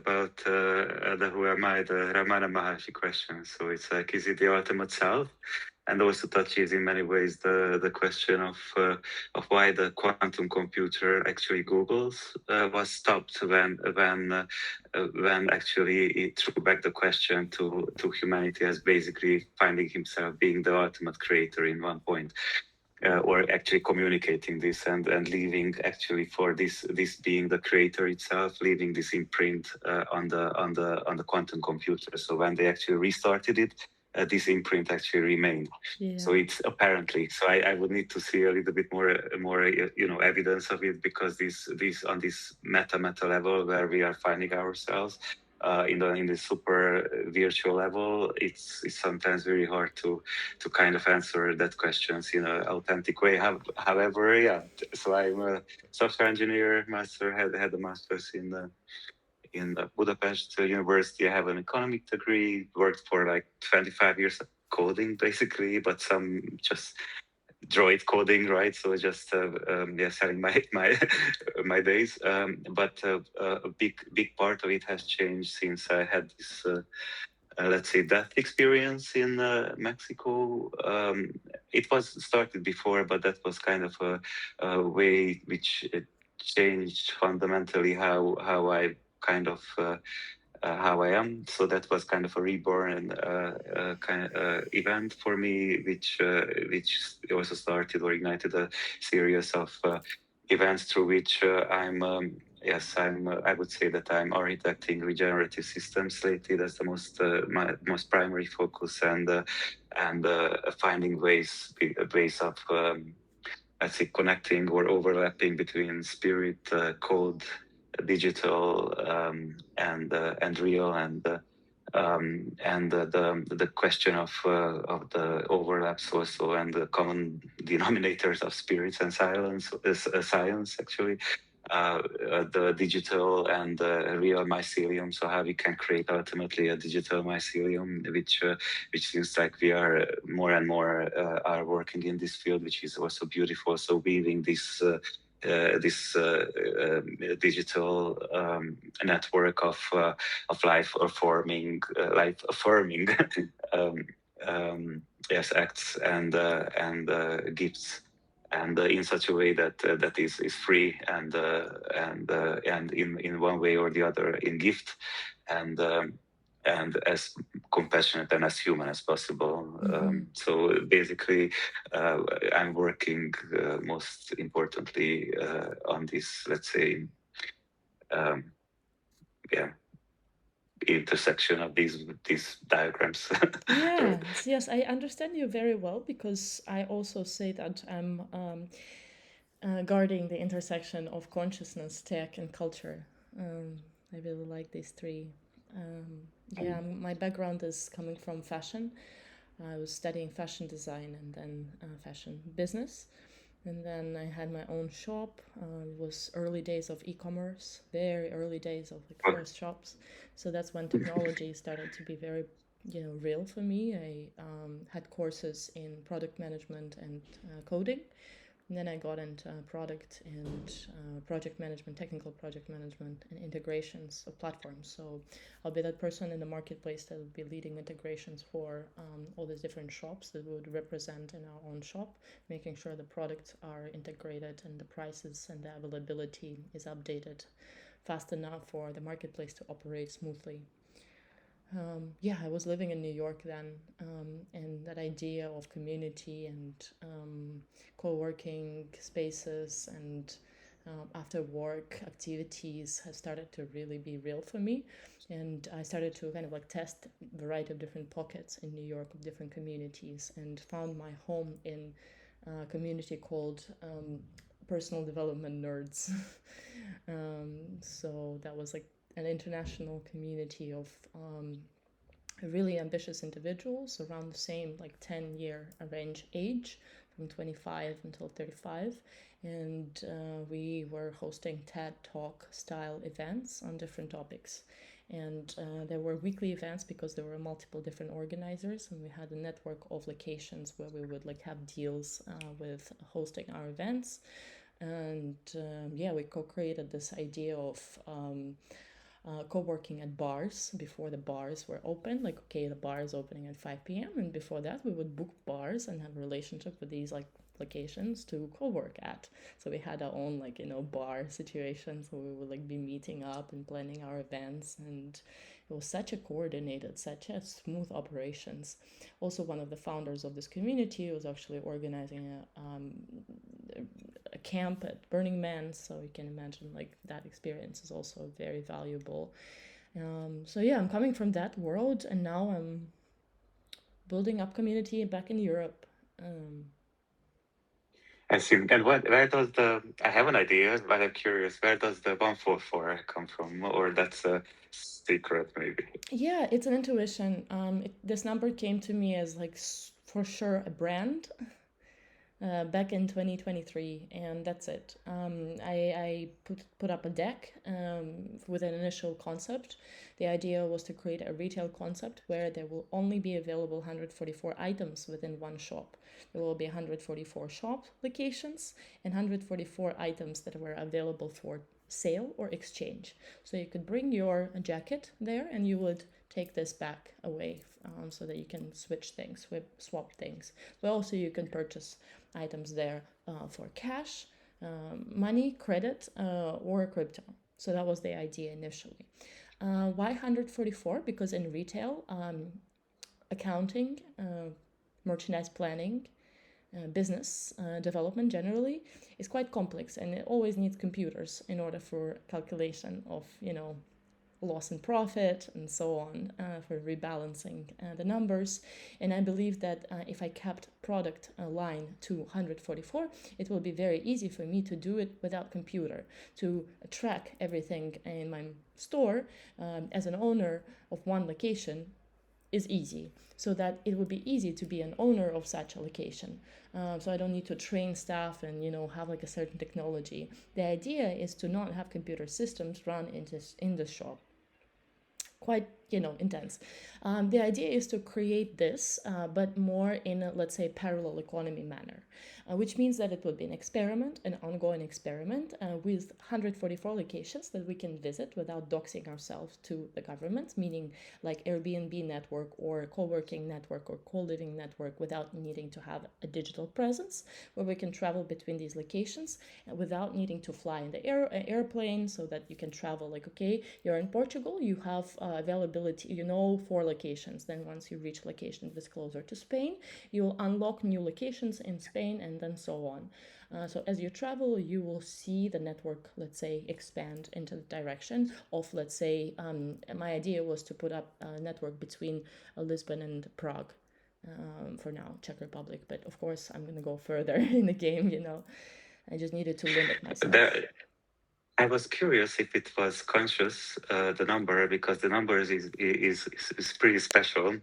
about the who am I, the Ramana Maharshi question. So it's like, is it the ultimate self? And also touches in many ways the question of why the quantum computer, actually Google's, was stopped when actually it threw back the question to humanity as basically finding himself being the ultimate creator in one point. Or actually communicating this and leaving actually for this being the creator itself, leaving this imprint on the quantum computer. So when they actually restarted it, this imprint actually remained. So it's apparently. So I would need to see a little bit more evidence of it, because this on this meta level where we are finding ourselves. In the super virtual level, it's sometimes very hard to kind of answer that questions in an authentic way. However, yeah. So I'm a software engineer, had a master's in Budapest University. I have an economic degree. Worked for like 25 years coding, basically, but some just droid coding, right? So just selling my my days. But a big part of it has changed since I had this. Let's say death experience in Mexico. It was started before, but that was kind of a way which changed fundamentally how I kind of how I am. So that was kind of a reborn kind of event for me, which also started or ignited a series of events through which I'm. Yes, I would say that I'm architecting regenerative systems lately. That's the my most primary focus, and finding ways of let's say connecting or overlapping between spirit, code, digital, and real, and the question of the overlaps also, and the common denominators of spirits and science actually. The digital and the real mycelium. So how we can create ultimately a digital mycelium, which seems like we are more and more are working in this field, which is also beautiful. So weaving this. Digital network of life affirming um, yes, acts and gifts, and in such a way that is free, and in one way or the other in gift, and as compassionate and as human as possible. So basically, I'm working most importantly on this, let's say, yeah, intersection of these diagrams. Yes, I understand you very well, because I also say that I'm guarding the intersection of consciousness, tech, and culture. I really like these three. My background is coming from fashion. I was studying fashion design and then fashion business. And then I had my own shop. It was early days of e-commerce, very early days of like first shops. So that's when technology started to be very, real for me. I had courses in product management and coding. And then I got into product and project management, technical project management, and integrations of platforms. So I'll be that person in the marketplace that will be leading integrations for all these different shops that we would represent in our own shop, making sure the products are integrated and the prices and the availability is updated fast enough for the marketplace to operate smoothly. I was living in New York then, and that idea of community and co-working spaces and after work activities has started to really be real for me. And I started to kind of like test a variety of different pockets in New York of different communities, and found my home in a community called Personal Development Nerds. So that was like an international community of really ambitious individuals around the same like 10-year range age, from 25 until 35. And we were hosting TED Talk style events on different topics. And there were weekly events because there were multiple different organizers, and we had a network of locations where we would like have deals with hosting our events. And we co-created this idea of co-working at bars before the bars were open. Like, okay, the bar is opening at 5 p.m. and before that we would book bars and have a relationship with these like locations to co-work at. So we had our own like, you know, bar situations where we would like be meeting up and planning our events, and it was such a coordinated, such a smooth operations. Also, one of the founders of this community was actually organizing a camp at Burning Man, so you can imagine like that experience is also very valuable. So yeah, I'm coming from that world, and now I'm building up community back in Europe. I see. And where does I have an idea, but I'm curious, where does the 144 come from? Or that's a secret, maybe? Yeah, it's an intuition. This number came to me as like for sure a brand back in 2023, and that's it. I put up a deck with an initial concept. The idea was to create a retail concept where there will only be available 144 items within one shop. There will be 144 shop locations and 144 items that were available for sale or exchange. So you could bring your jacket there and you would take this back away so that you can switch things, swap things. But also you can purchase items there for cash, money, credit, or crypto. So that was the idea initially. Why 144? Because in retail, accounting, merchandise planning, business development generally is quite complex, and it always needs computers in order for calculation of, you know, loss and profit and so on, for rebalancing the numbers. And I believe that if I kept product line to 144, it will be very easy for me to do it without computer, to track everything in my store as an owner of one location is easy, so that it would be easy to be an owner of such a location. So I don't need to train staff and, you know, have like a certain technology. The idea is to not have computer systems run in the shop. Quite, you know, intense. The idea is to create this, but more in a, let's say, parallel economy manner, which means that it would be an experiment, an ongoing experiment with 144 locations that we can visit without doxing ourselves to the government, meaning like Airbnb network or co-working network or co-living network, without needing to have a digital presence, where we can travel between these locations without needing to fly in the airplane, so that you can travel like, okay, you're in Portugal, you have availability, you know, 4 locations. Then once you reach location that's closer to Spain, you'll unlock new locations in Spain, and then so on. So as you travel, you will see the network, let's say, expand into the direction of, let's say, my idea was to put up a network between Lisbon and Prague. For now, Czech Republic, but of course I'm gonna go further in the game, you know. I just needed to limit myself. I was curious if it was conscious, the number, because the number is pretty special.